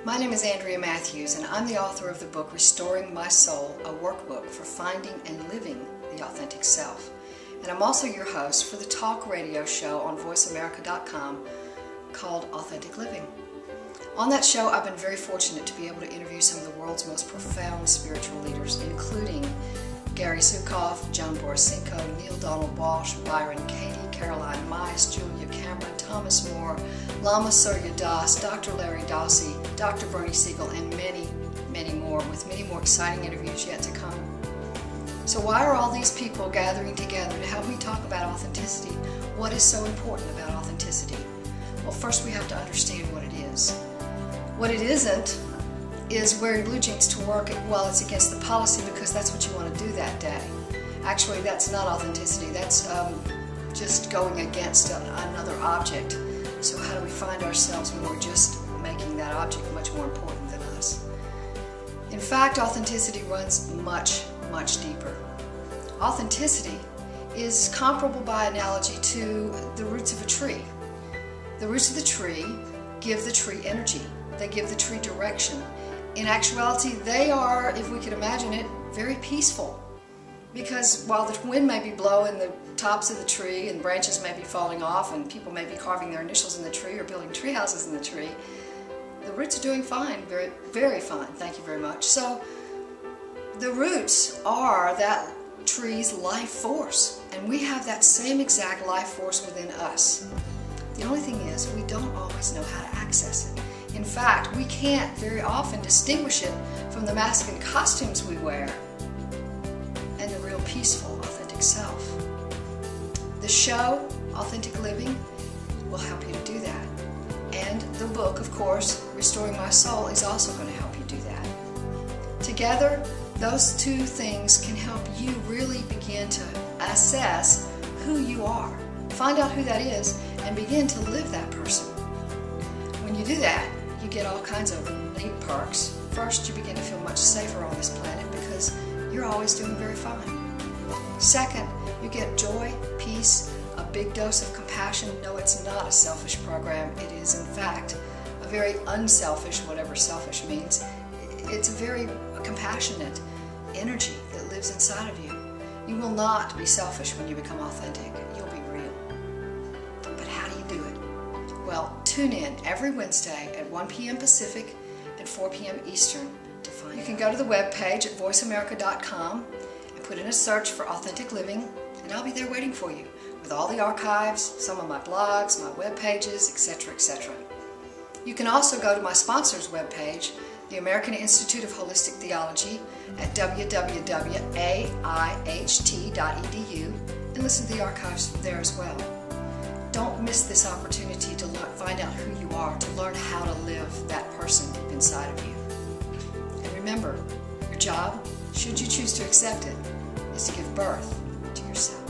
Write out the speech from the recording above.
My name is Andrea Matthews, and I'm the author of the book Restoring My Soul, a workbook for finding and living the authentic self. And I'm also your host for the talk radio show on voiceamerica.com called Authentic Living. On that show, I've been very fortunate to be able to interview some of the world's most profound spiritual leaders, including Gary Zukav, Joan Borysenko, Neale Donald Walsch, Byron Katie, Myss, Julia Cameron, Thomas Moore, Lama Surya Das, Dr. Larry Dossey, Dr. Bernie Siegel, and many, many more, with many more exciting interviews yet to come. So why are all these people gathering together to help me talk about authenticity? What is so important about authenticity? Well, first we have to understand what it is. What it isn't is wearing blue jeans to work while it's against the policy because that's what you want to do that day. Actually, that's not authenticity. That's just going against another object. So how do we find ourselves when we're just making that object much more important than us? In fact, authenticity runs much, much deeper. Authenticity is comparable by analogy to the roots of a tree. The roots of the tree give the tree energy. They give the tree direction. In actuality, they are, if we could imagine it, very peaceful. Because while the wind may be blowing the tops of the tree and branches may be falling off and people may be carving their initials in the tree or building tree houses in the tree, the roots are doing fine, very, very fine. Thank you very much. So the roots are that tree's life force, and we have that same exact life force within us. The only thing is we don't always know how to access it. In fact, we can't very often distinguish it from the mask and costumes we wear and the real peaceful, authentic self. The show, Authentic Living, will help you to do that. And the book, of course, Restoring My Soul, is also going to help you do that. Together, those two things can help you really begin to assess who you are. Find out who that is and begin to live that person. When you do that, you get all kinds of neat perks. First, you begin to feel much safer on this planet because you're always doing very fine. Second, you get joy, peace, a big dose of compassion. No, it's not a selfish program. It is, in fact, a very unselfish, whatever selfish means. It's a very compassionate energy that lives inside of you. You will not be selfish when you become authentic. You'll be real. But how do you do it? Well, tune in every Wednesday at 1 p.m. Pacific and 4 p.m. Eastern to find out. You can go to the webpage at voiceamerica.com and put in a search for Authentic Living, and I'll be there waiting for you with all the archives, some of my blogs, my web pages, etc., etc. You can also go to my sponsor's webpage, the American Institute of Holistic Theology, at www.aiht.edu, and listen to the archives there as well. Don't miss this opportunity to find out who you are, to learn how to live that person deep inside of you. And remember, your job, should you choose to accept it, is to give birth to yourself.